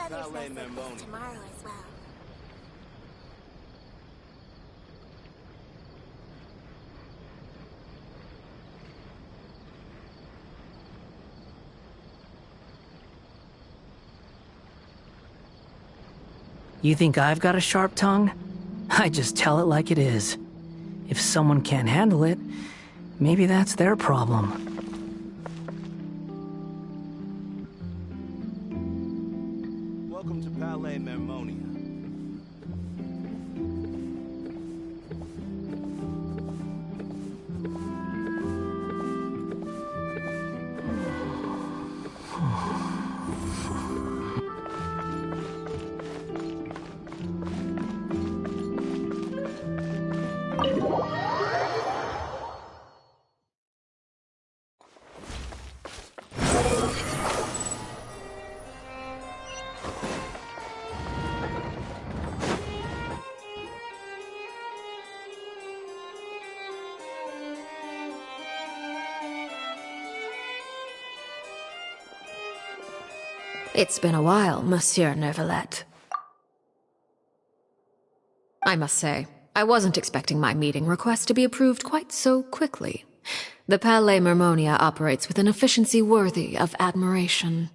weather's nice like this tomorrow as well. You think I've got a sharp tongue? I just tell it like it is. If someone can't handle it, maybe that's their problem. Welcome to Palais Mermonia. It's been a while, Monsieur Neuvillette. I must say, I wasn't expecting my meeting request to be approved quite so quickly. The Palais Mermonia operates with an efficiency worthy of admiration.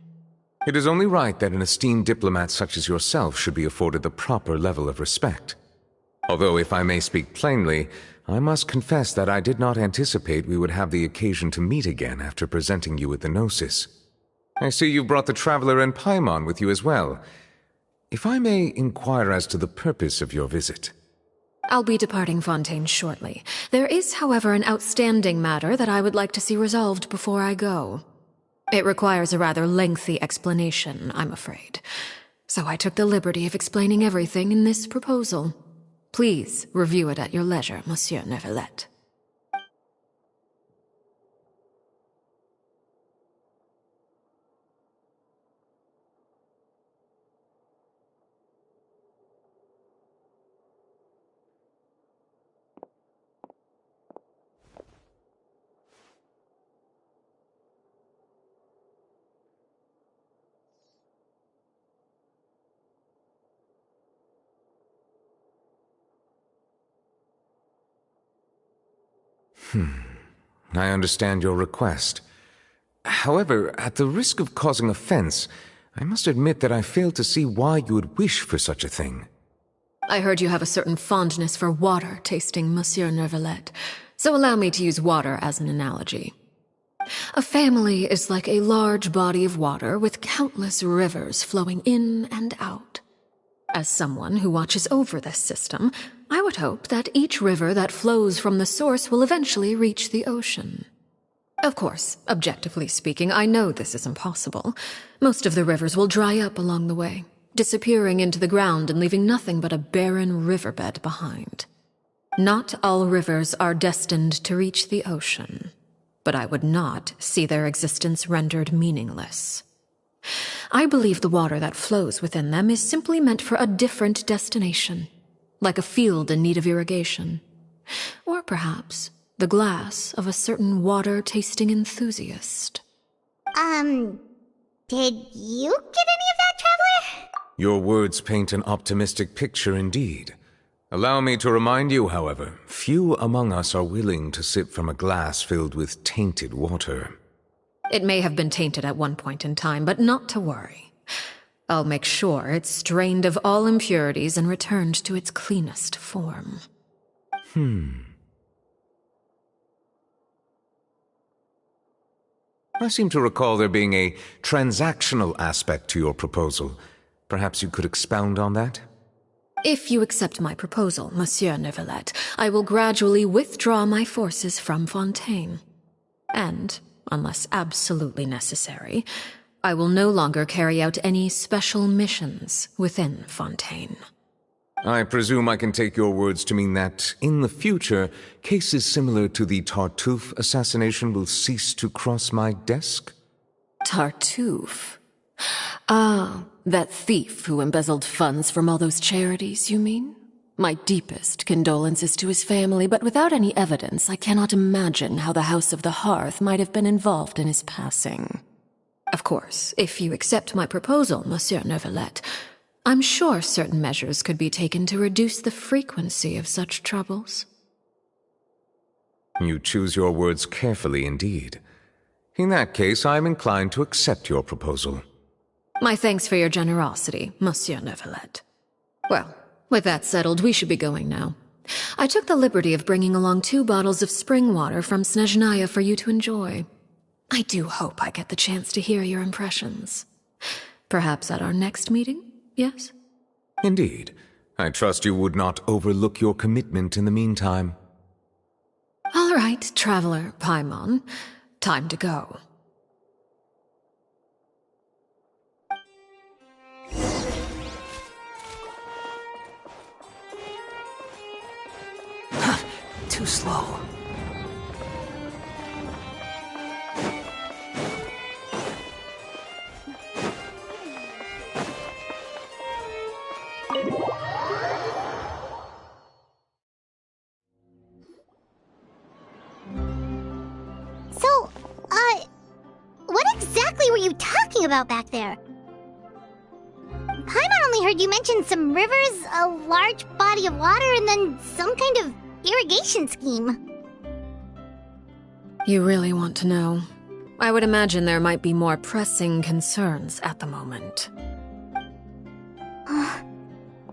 It is only right that an esteemed diplomat such as yourself should be afforded the proper level of respect. Although, if I may speak plainly, I must confess that I did not anticipate we would have the occasion to meet again after presenting you with the Gnosis. I see you've brought the Traveler and Paimon with you as well. If I may inquire as to the purpose of your visit. I'll be departing Fontaine shortly. There is, however, an outstanding matter that I would like to see resolved before I go. It requires a rather lengthy explanation, I'm afraid. So I took the liberty of explaining everything in this proposal. Please review it at your leisure, Monsieur Neuvillette. I understand your request. However, at the risk of causing offense, I must admit that I fail to see why you would wish for such a thing. I heard you have a certain fondness for water tasting, Monsieur Neuvillette, so allow me to use water as an analogy. A family is like a large body of water with countless rivers flowing in and out. As someone who watches over this system, I would hope that each river that flows from the source will eventually reach the ocean. Of course, objectively speaking, I know this is impossible. Most of the rivers will dry up along the way, disappearing into the ground and leaving nothing but a barren riverbed behind. Not all rivers are destined to reach the ocean, but I would not see their existence rendered meaningless. I believe the water that flows within them is simply meant for a different destination, like a field in need of irrigation. Or perhaps the glass of a certain water-tasting enthusiast. Did you get any of that, Traveler? Your words paint an optimistic picture indeed. Allow me to remind you, however, few among us are willing to sip from a glass filled with tainted water. It may have been tainted at one point in time, but not to worry. I'll make sure it's strained of all impurities and returned to its cleanest form. I seem to recall there being a transactional aspect to your proposal. Perhaps you could expound on that? If you accept my proposal, Monsieur Neuvillette, I will gradually withdraw my forces from Fontaine. And, unless absolutely necessary, I will no longer carry out any special missions within Fontaine. I presume I can take your words to mean that, in the future, cases similar to the Tartuffe assassination will cease to cross my desk? Tartuffe? Ah, that thief who embezzled funds from all those charities, you mean? My deepest condolences to his family, but without any evidence, I cannot imagine how the House of the Hearth might have been involved in his passing. Of course, if you accept my proposal, Monsieur Neuvillette, I'm sure certain measures could be taken to reduce the frequency of such troubles. You choose your words carefully indeed. In that case, I am inclined to accept your proposal. My thanks for your generosity, Monsieur Neuvillette. Well, with that settled, we should be going now. I took the liberty of bringing along 2 bottles of spring water from Snezhnaya for you to enjoy. I do hope I get the chance to hear your impressions. Perhaps at our next meeting, yes? Indeed. I trust you would not overlook your commitment in the meantime. All right, Traveler Paimon. Time to go. Too slow. So, what exactly were you talking about back there? Paimon only heard you mention some rivers, a large body of water, and then some kind of irrigation scheme. You really want to know? I would imagine there might be more pressing concerns at the moment.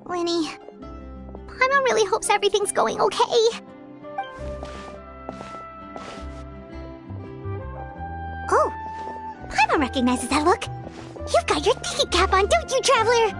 Winnie, Paimon really hopes everything's going okay. Oh, Paimon recognizes that look. You've got your thinking cap on, don't you, Traveler?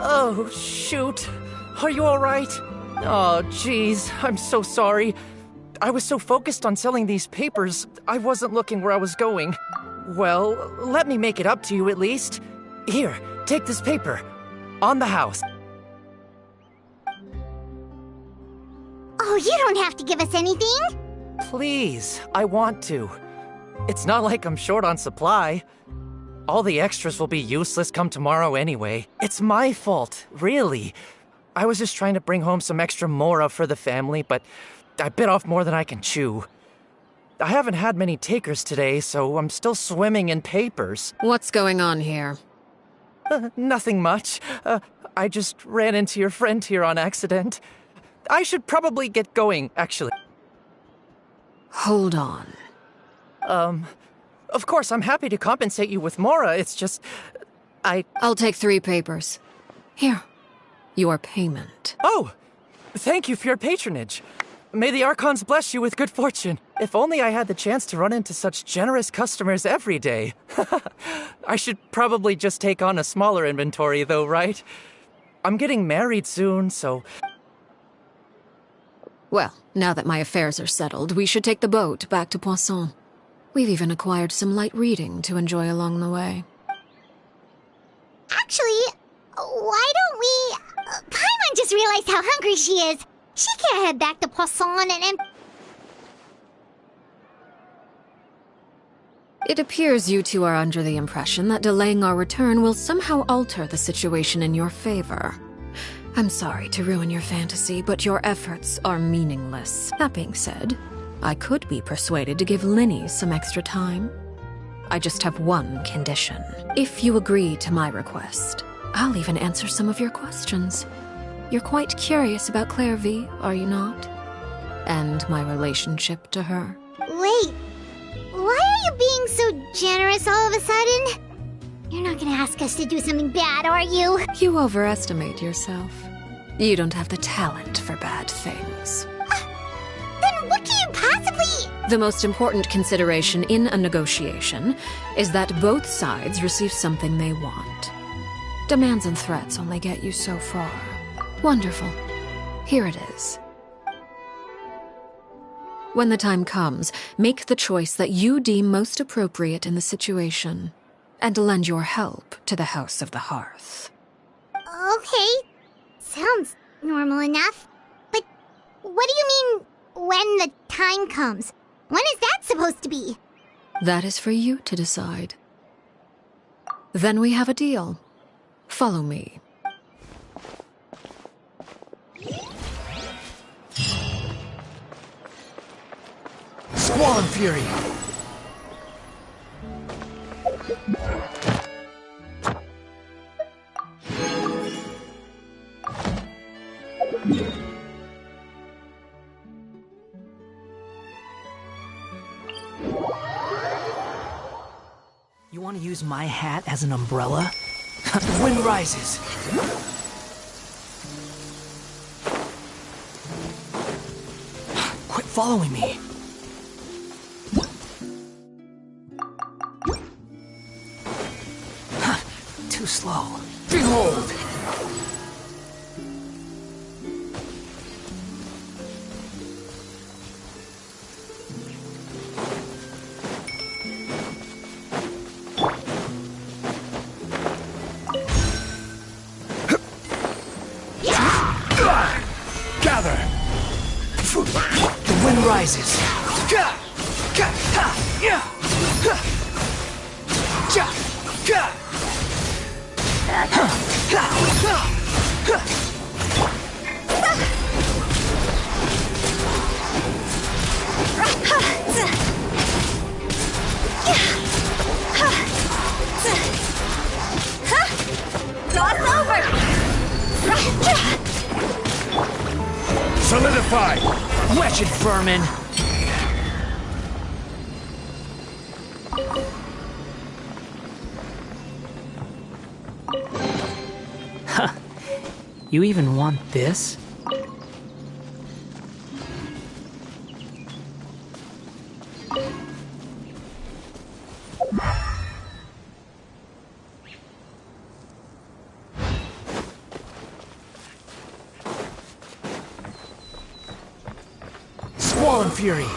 Oh, shoot. Are you alright? Oh, jeez. I'm so sorry. I was so focused on selling these papers, I wasn't looking where I was going. Well, let me make it up to you at least. Here, take this paper. On the house. Oh, you don't have to give us anything. Please, I want to. It's not like I'm short on supply. All the extras will be useless come tomorrow anyway. It's my fault, really. I was just trying to bring home some extra mora for the family, but I bit off more than I can chew. I haven't had many takers today, so I'm still swimming in papers. What's going on here? Nothing much. I just ran into your friend here on accident. I should probably get going, actually. Hold on. Of course, I'm happy to compensate you with mora, it's just... I'll take 3 papers. Here. Your payment. Oh! Thank you for your patronage. May the Archons bless you with good fortune. If only I had the chance to run into such generous customers every day. I should probably just take on a smaller inventory, though, right? I'm getting married soon, so... Well, now that my affairs are settled, we should take the boat back to Poisson. We've even acquired some light reading to enjoy along the way. Actually, why don't we... Paimon just realized how hungry she is. She can't head back to Poisson and... It appears you two are under the impression that delaying our return will somehow alter the situation in your favor. I'm sorry to ruin your fantasy, but your efforts are meaningless. That being said, I could be persuaded to give Linny some extra time. I just have one condition. If you agree to my request, I'll even answer some of your questions. You're quite curious about Claire V, are you not? And my relationship to her. Wait, why are you being so generous all of a sudden? You're not gonna ask us to do something bad, are you? You overestimate yourself. You don't have the talent for bad things. Then what can you possibly... The most important consideration in a negotiation is that both sides receive something they want. Demands and threats only get you so far. Wonderful. Here it is. When the time comes, make the choice that you deem most appropriate in the situation, and lend your help to the House of the Hearth. Okay. Sounds normal enough. But what do you mean, when the time comes? When is that supposed to be? That is for you to decide. Then we have a deal. Follow me. Squall Fury! You want to use my hat as an umbrella? The wind rises. Quit following me. Too slow. Behold! Gather! The wind rises. Solidify! Wretched vermin! Huh. You even want this? Squall Fury!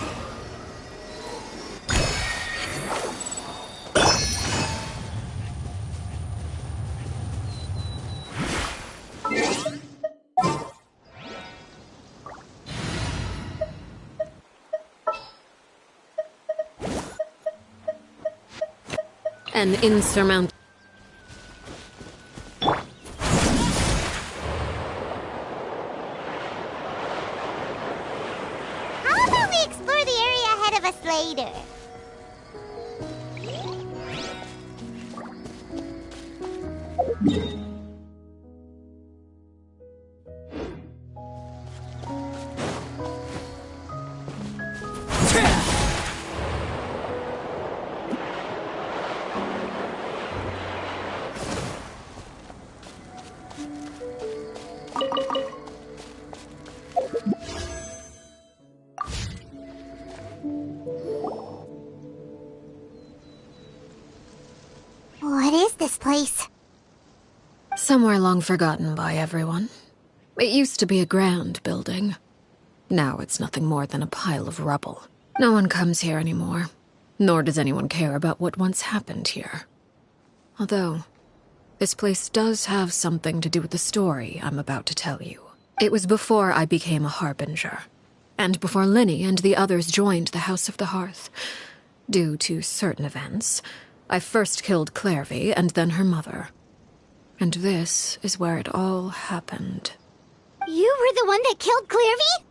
An insurmountable. How about we explore the area ahead of us later? What is this place? Somewhere long forgotten by everyone. It used to be a grand building. Now it's nothing more than a pile of rubble. No one comes here anymore, nor does anyone care about what once happened here. Although, this place does have something to do with the story I'm about to tell you. It was before I became a harbinger, and before Linny and the others joined the House of the Hearth. Due to certain events, I first killed Clairvy and then her mother. And this is where it all happened. You were the one that killed Clairvy?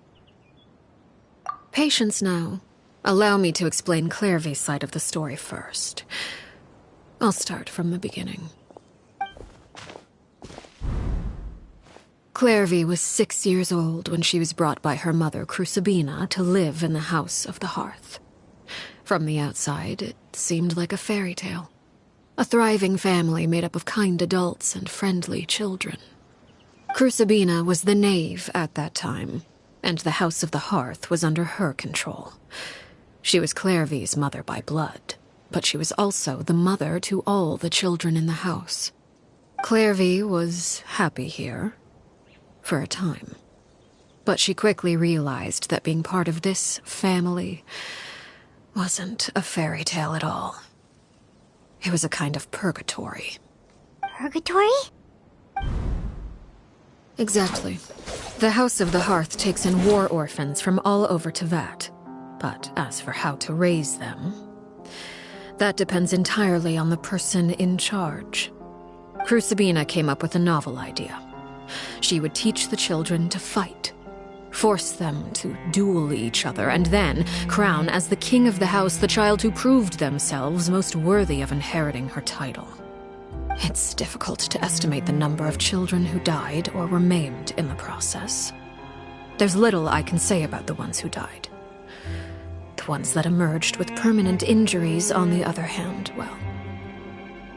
Patience now. Allow me to explain Clairvy's side of the story first. I'll start from the beginning. Clairvy was 6 years old when she was brought by her mother, Crucibina, to live in the House of the Hearth. From the outside, it seemed like a fairy tale. A thriving family made up of kind adults and friendly children. Crucibina was the Knave at that time, and the House of the Hearth was under her control. She was Clairvy's mother by blood, but she was also the mother to all the children in the house. Clairvy was happy here, for a time. But she quickly realized that being part of this family wasn't a fairy tale at all. It was a kind of purgatory. Purgatory? Exactly. The House of the Hearth takes in war orphans from all over Tevat. But as for how to raise them, that depends entirely on the person in charge. Crucibina came up with a novel idea. She would teach the children to fight, force them to duel each other, and then crown as the king of the house the child who proved themselves most worthy of inheriting her title. It's difficult to estimate the number of children who died or were maimed in the process. There's little I can say about the ones who died. The ones that emerged with permanent injuries, on the other hand, well,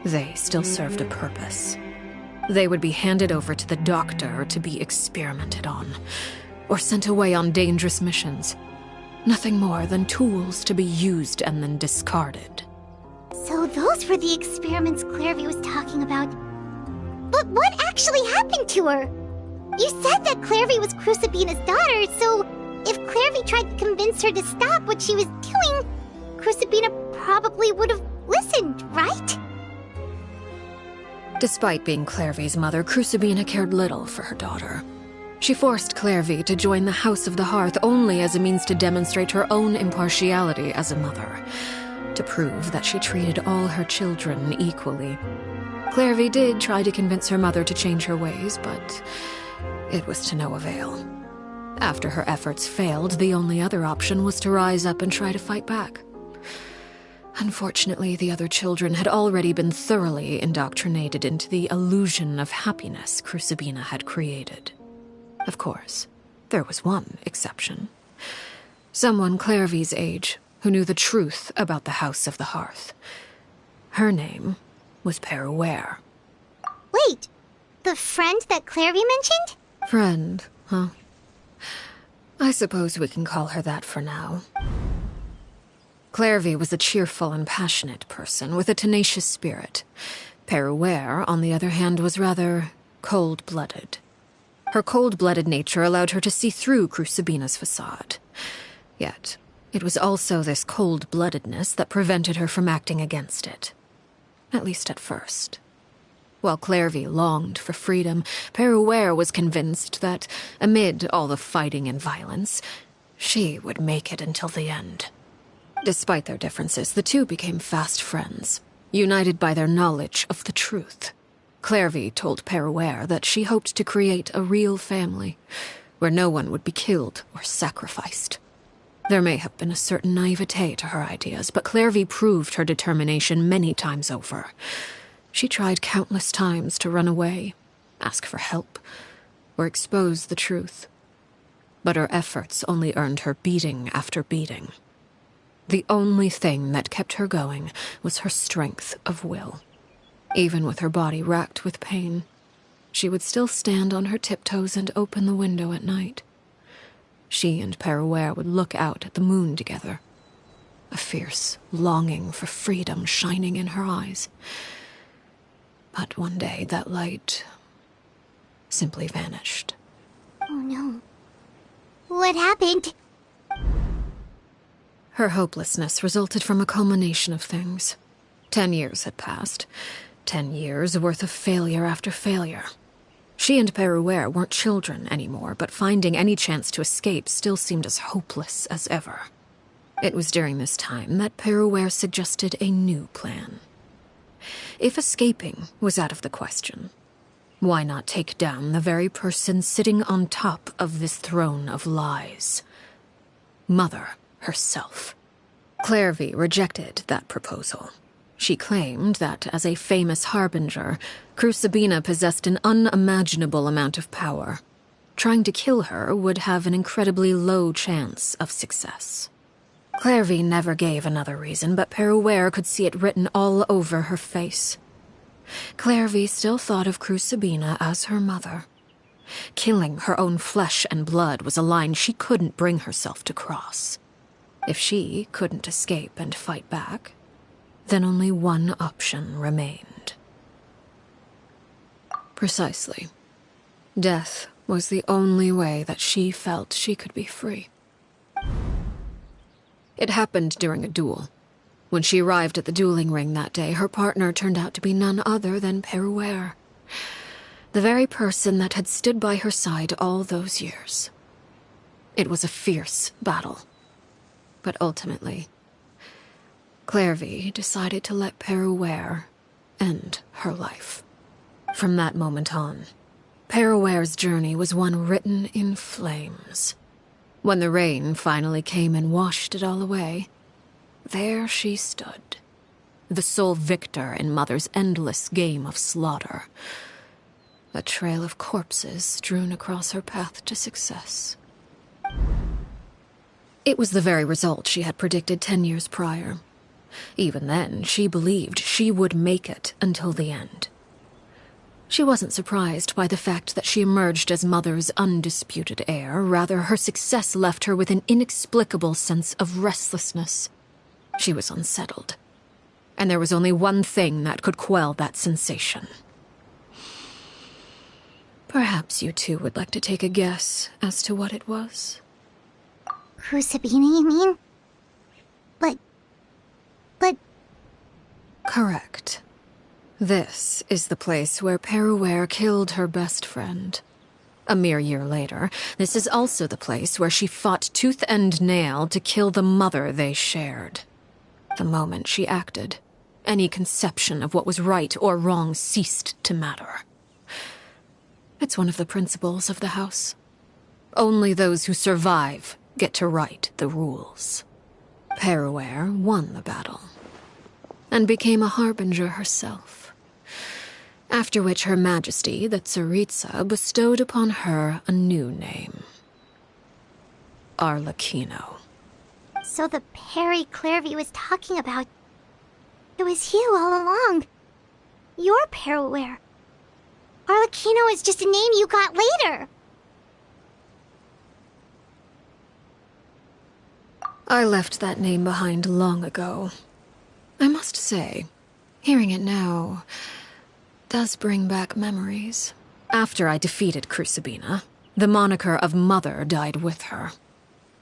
they still served a purpose. They would be handed over to the doctor to be experimented on, or sent away on dangerous missions. Nothing more than tools to be used and then discarded. So those were the experiments Clairvy was talking about. But what actually happened to her? You said that Clairvy was Crucibina's daughter, so if Clairvy tried to convince her to stop what she was doing, Crucibina probably would have listened, right? Despite being Clairvy's mother, Crucibina cared little for her daughter. She forced Clairvy to join the House of the Hearth only as a means to demonstrate her own impartiality as a mother, to prove that she treated all her children equally. Clairvy did try to convince her mother to change her ways, but it was to no avail. After her efforts failed, the only other option was to rise up and try to fight back. Unfortunately, the other children had already been thoroughly indoctrinated into the illusion of happiness Crucibina had created. Of course, there was one exception. Someone Clairvy's age who knew the truth about the House of the Hearth. Her name was Peruere. Wait, the friend that Clairvy mentioned? Friend, huh? I suppose we can call her that for now. Clairvy was a cheerful and passionate person with a tenacious spirit. Peruere, on the other hand, was rather cold-blooded. Her cold-blooded nature allowed her to see through Crucibina's facade. Yet, it was also this cold-bloodedness that prevented her from acting against it. At least at first. While Clairvy longed for freedom, Peruere was convinced that, amid all the fighting and violence, she would make it until the end. Despite their differences, the two became fast friends, united by their knowledge of the truth. Clairvy told Peruere that she hoped to create a real family, where no one would be killed or sacrificed. There may have been a certain naivete to her ideas, but Clairvy proved her determination many times over. She tried countless times to run away, ask for help, or expose the truth. But her efforts only earned her beating after beating. The only thing that kept her going was her strength of will. Even with her body racked with pain, she would still stand on her tiptoes and open the window at night. She and Peruere would look out at the moon together, a fierce longing for freedom shining in her eyes. But one day that light simply vanished. Oh no. What happened? Her hopelessness resulted from a culmination of things. 10 years had passed. 10 years worth of failure after failure. She and Peruere weren't children anymore, but finding any chance to escape still seemed as hopeless as ever. It was during this time that Peruere suggested a new plan. If escaping was out of the question, why not take down the very person sitting on top of this throne of lies? Mother herself. Clairvy rejected that proposal. She claimed that, as a famous harbinger, Crucibina possessed an unimaginable amount of power. Trying to kill her would have an incredibly low chance of success. Clairvy never gave another reason, but Peruere could see it written all over her face. Clairvy still thought of Crucibina as her mother. Killing her own flesh and blood was a line she couldn't bring herself to cross. If she couldn't escape and fight back, then only one option remained. Precisely. Death was the only way that she felt she could be free. It happened during a duel. When she arrived at the dueling ring that day, her partner turned out to be none other than Peruere. The very person that had stood by her side all those years. It was a fierce battle. But ultimately, Clairvy decided to let Perouer end her life. From that moment on, Perouer's journey was one written in flames. When the rain finally came and washed it all away, there she stood, the sole victor in Mother's endless game of slaughter. A trail of corpses strewn across her path to success. It was the very result she had predicted 10 years prior. Even then, she believed she would make it until the end. She wasn't surprised by the fact that she emerged as Mother's undisputed heir. Rather, her success left her with an inexplicable sense of restlessness. She was unsettled. And there was only one thing that could quell that sensation. Perhaps you two would like to take a guess as to what it was? Crucibina, you mean? But... Correct. This is the place where Perouer killed her best friend. A mere year later, this is also the place where she fought tooth and nail to kill the mother they shared. The moment she acted, any conception of what was right or wrong ceased to matter. It's one of the principles of the house. Only those who survive get to write the rules. Perouer won the battle, and became a harbinger herself. After which Her Majesty, the Tsaritsa, bestowed upon her a new name. Arlecchino. So the Perry Clairvy was talking about... It was you all along. You're Perouer. Arlecchino is just a name you got later. I left that name behind long ago. I must say, hearing it now does bring back memories. After I defeated Crucibina, the moniker of Mother died with her.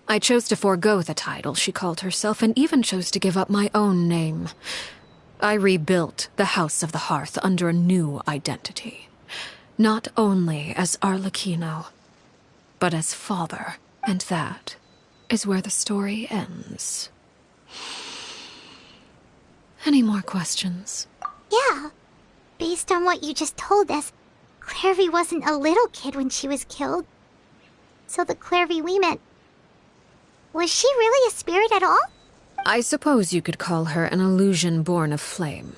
I chose to forego the title she called herself, and even chose to give up my own name. I rebuilt the House of the Hearth under a new identity. Not only as Arlecchino, but as father. And that is where the story ends. Any more questions? Yeah. Based on what you just told us, Clairvy wasn't a little kid when she was killed. So the Clairvy we met... Was she really a spirit at all? I suppose you could call her an illusion born of flame.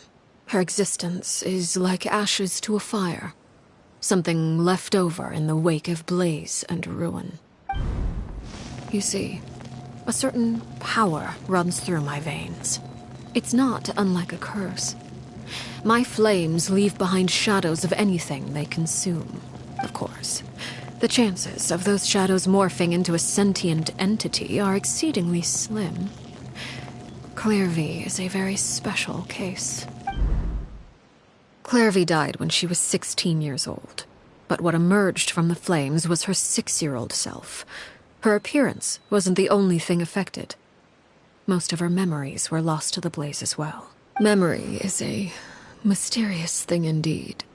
Her existence is like ashes to a fire. Something left over in the wake of blaze and ruin. You see, a certain power runs through my veins. It's not unlike a curse. My flames leave behind shadows of anything they consume. Of course, the chances of those shadows morphing into a sentient entity are exceedingly slim. Clairvy is a very special case. Clairvy died when she was 16 years old. But what emerged from the flames was her 6-year-old self. Her appearance wasn't the only thing affected. Most of her memories were lost to the blaze as well. Memory is a mysterious thing indeed.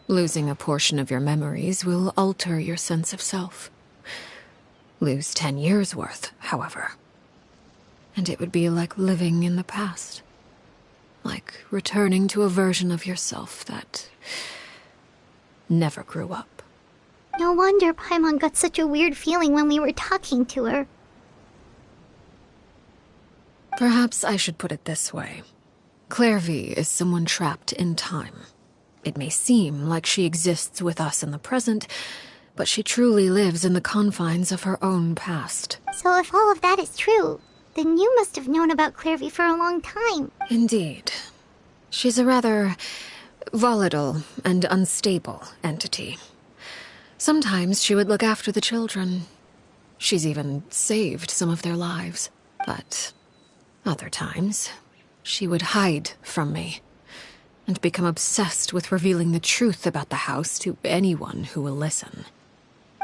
Losing a portion of your memories will alter your sense of self. Lose 10 years' worth, however, and it would be like living in the past. Like returning to a version of yourself that never grew up. No wonder Paimon got such a weird feeling when we were talking to her. Perhaps I should put it this way. Clairvy is someone trapped in time. It may seem like she exists with us in the present, but she truly lives in the confines of her own past. So if all of that is true, then you must have known about Clairvy for a long time. Indeed. She's a rather volatile and unstable entity. Sometimes she would look after the children. She's even saved some of their lives. But other times, she would hide from me and become obsessed with revealing the truth about the house to anyone who will listen.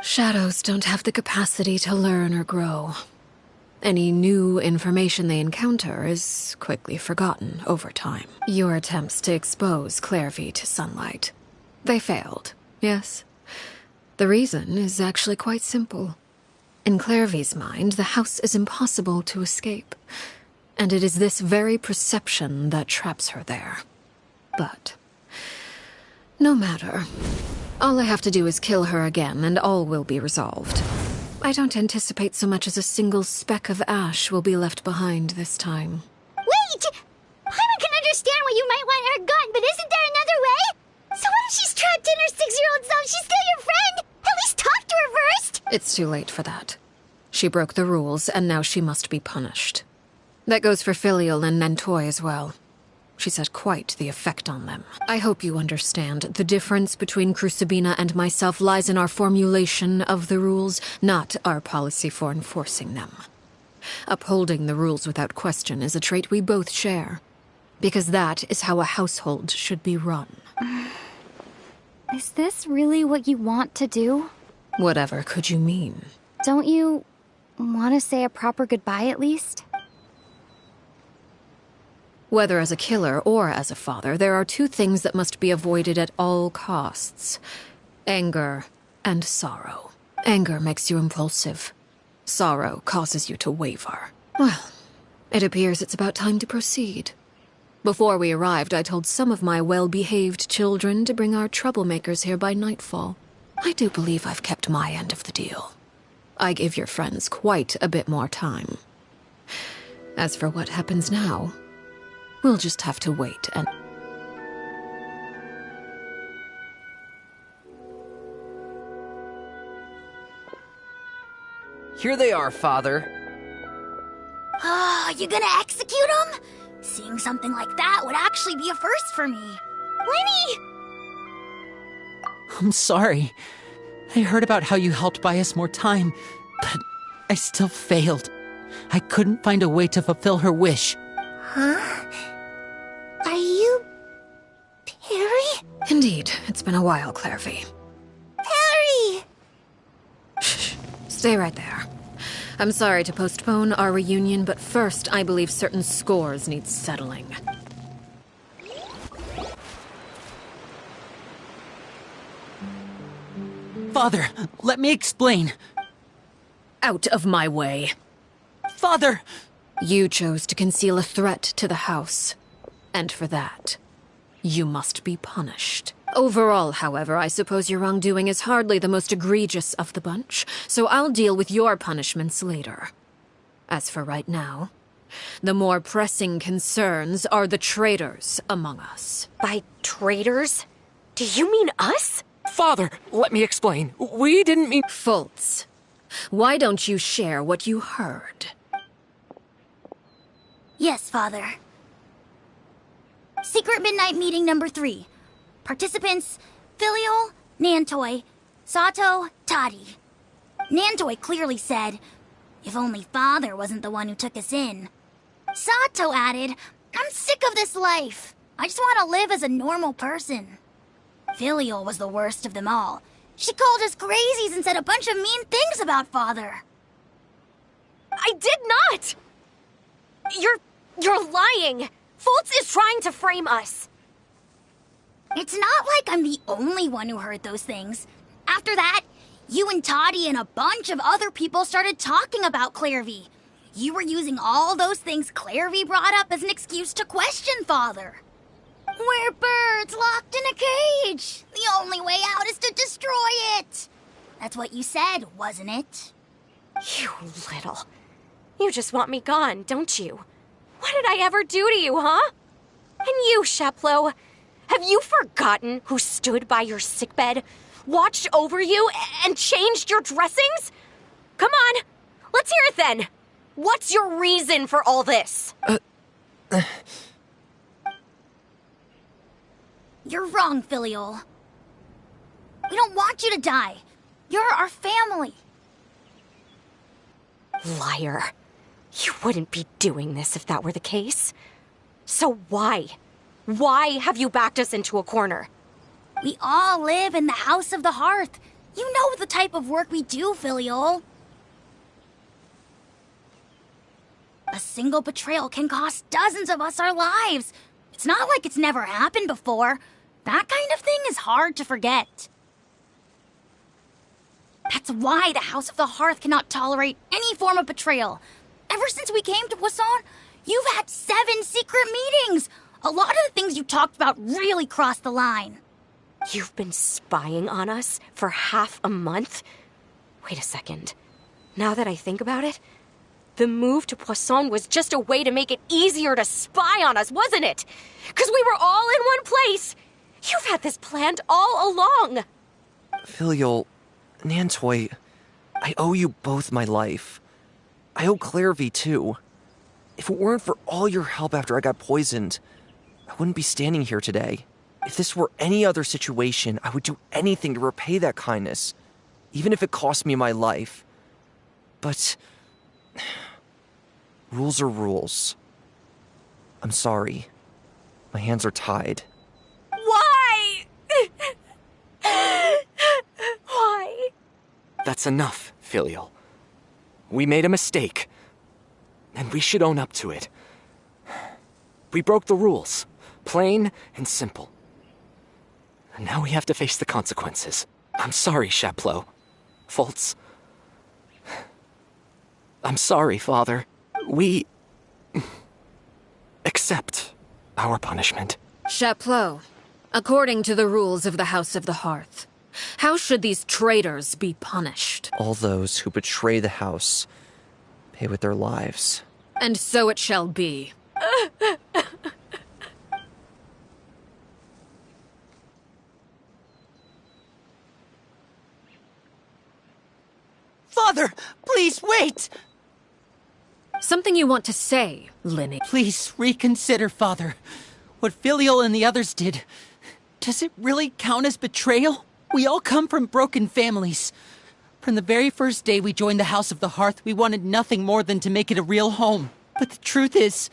Shadows don't have the capacity to learn or grow. Any new information they encounter is quickly forgotten over time. Your attempts to expose Clairvy to sunlight, they failed. Yes. The reason is actually quite simple. In Clairvy's mind, the house is impossible to escape, and it is this very perception that traps her there. But no matter. All I have to do is kill her again, and all will be resolved. I don't anticipate so much as a single speck of ash will be left behind this time. Wait! Paimon can understand why you might want her gone, but isn't there another way? So what if she's trapped in her 6-year-old self? She's still your friend! At least talk to her first! It's too late for that. She broke the rules, and now she must be punished. That goes for Filial and Nantoy as well. She's had quite the effect on them. I hope you understand. The difference between Crucibina and myself lies in our formulation of the rules, not our policy for enforcing them. Upholding the rules without question is a trait we both share, because that is how a household should be run. Is this really what you want to do? Whatever could you mean? Don't you want to say a proper goodbye at least? Whether as a killer or as a father, there are two things that must be avoided at all costs: anger and sorrow. Anger makes you impulsive. Sorrow causes you to waver. Well, it appears it's about time to proceed. Before we arrived, I told some of my well-behaved children to bring our troublemakers here by nightfall. I do believe I've kept my end of the deal. I gave your friends quite a bit more time. As for what happens now, we'll just have to wait and... Here they are, Father. You gonna execute him? Seeing something like that would actually be a first for me. Lenny! I'm sorry. I heard about how you helped buy us more time, but I still failed. I couldn't find a way to fulfill her wish. Huh? Are you... Perry? Indeed, it's been a while, Clairvy. Perry! Shh. Stay right there. I'm sorry to postpone our reunion, but first I believe certain scores need settling. Father, let me explain. Out of my way. Father! You chose to conceal a threat to the house, and for that, you must be punished. Overall, however, I suppose your wrongdoing is hardly the most egregious of the bunch, so I'll deal with your punishments later. As for right now, the more pressing concerns are the traitors among us. By traitors? Do you mean us? Father, let me explain. We didn't mean... Fultz, why don't you share what you heard? Yes, Father. Secret Midnight Meeting number 3. Participants, Filial, Nantoy, Sato, Toddy. Nantoy clearly said, if only Father wasn't the one who took us in. Sato added, I'm sick of this life. I just want to live as a normal person. Filial was the worst of them all. She called us crazies and said a bunch of mean things about Father. I did not! You're lying! Fultz is trying to frame us. It's not like I'm the only one who heard those things. After that, you and Toddy and a bunch of other people started talking about Clairvy. You were using all those things Clairvy brought up as an excuse to question Father. We're birds locked in a cage. The only way out is to destroy it. That's what you said, wasn't it? You little... You just want me gone, don't you? What did I ever do to you, huh? And you, Sheplo, have you forgotten who stood by your sickbed, watched over you, and changed your dressings? Come on, let's hear it then. What's your reason for all this? You're wrong, Filial. We don't want you to die. You're our family. Liar. You wouldn't be doing this if that were the case. So why? Why have you backed us into a corner? We all live in the House of the Hearth. You know the type of work we do, Filial. A single betrayal can cost dozens of us our lives. It's not like it's never happened before. That kind of thing is hard to forget. That's why the House of the Hearth cannot tolerate any form of betrayal. Ever since we came to Poisson, you've had 7 secret meetings! A lot of the things you talked about really crossed the line. You've been spying on us for half a month? Wait a second. Now that I think about it, the move to Poisson was just a way to make it easier to spy on us, wasn't it? Because we were all in one place! You've had this planned all along! Filial, Nantoy, I owe you both my life. I owe Clarevy too. If it weren't for all your help after I got poisoned, I wouldn't be standing here today. If this were any other situation, I would do anything to repay that kindness, even if it cost me my life. But rules are rules. I'm sorry. My hands are tied. Why? Why? That's enough, Filial. We made a mistake, and we should own up to it. We broke the rules, plain and simple. And now we have to face the consequences. I'm sorry, Chaplot. Foltz. I'm sorry, Father. We accept our punishment. Chaplot, according to the rules of the House of the Hearth, how should these traitors be punished? All those who betray the house pay with their lives. And so it shall be. Father, please wait! Something you want to say, Linny? Please reconsider, Father. What Filial and the others did, does it really count as betrayal? We all come from broken families. From the very first day we joined the House of the Hearth, we wanted nothing more than to make it a real home. But the truth is,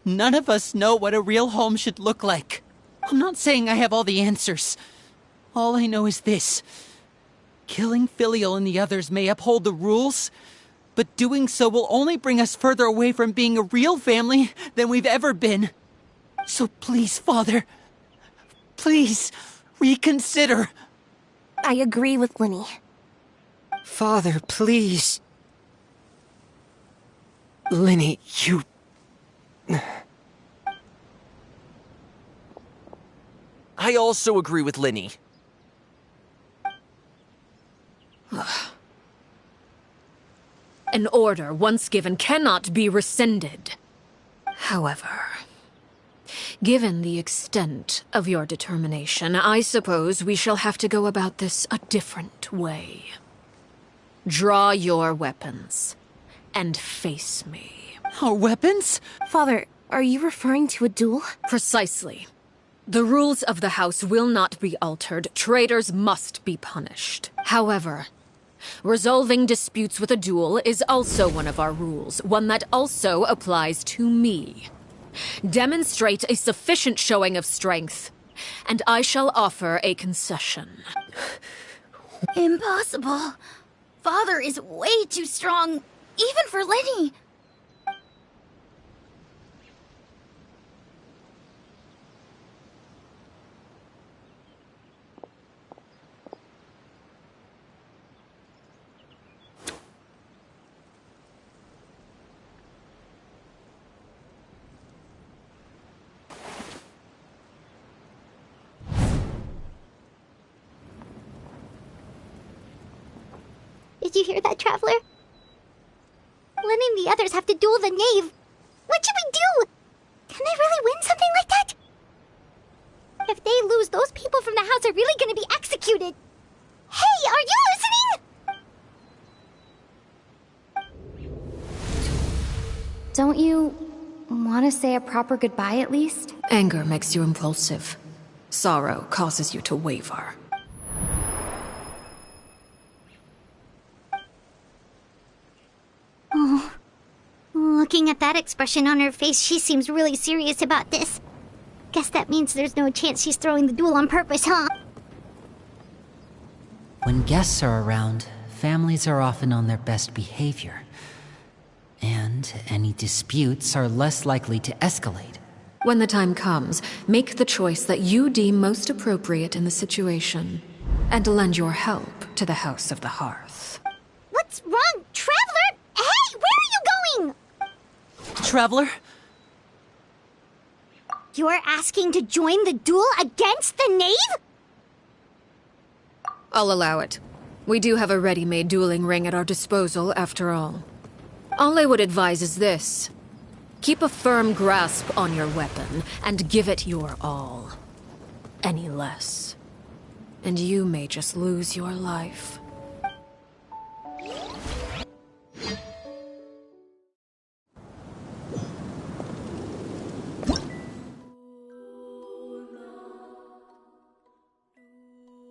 none of us know what a real home should look like. I'm not saying I have all the answers. All I know is this. Killing Filial and the others may uphold the rules, but doing so will only bring us further away from being a real family than we've ever been. So please, Father, please reconsider. I agree with Linny. Father, please. Linny, you... I also agree with Linny. An order once given cannot be rescinded. However, given the extent of your determination, I suppose we shall have to go about this a different way. Draw your weapons and face me. Our weapons? Father, are you referring to a duel? Precisely. The rules of the house will not be altered. Traitors must be punished. However, resolving disputes with a duel is also one of our rules, one that also applies to me. Demonstrate a sufficient showing of strength, and I shall offer a concession. Impossible. Father is way too strong, even for Linny. Did you hear that, Traveler? Lenny and the others have to duel the Knave. What should we do? Can they really win something like that? If they lose, those people from the house are really gonna be executed. Hey, are you listening? Don't you want to say a proper goodbye at least? Anger makes you impulsive. Sorrow causes you to waver. Oh, looking at that expression on her face, she seems really serious about this. Guess that means there's no chance she's throwing the duel on purpose, huh? When guests are around, families are often on their best behavior. And any disputes are less likely to escalate. When the time comes, make the choice that you deem most appropriate in the situation. and lend your help to the House of the Hearth. What's wrong, Traveler? Hey, where are you going? Traveler? You're asking to join the duel against the Knave? I'll allow it. We do have a ready-made dueling ring at our disposal, after all. All I would advise is this. Keep a firm grasp on your weapon, and give it your all. Any less, and you may just lose your life.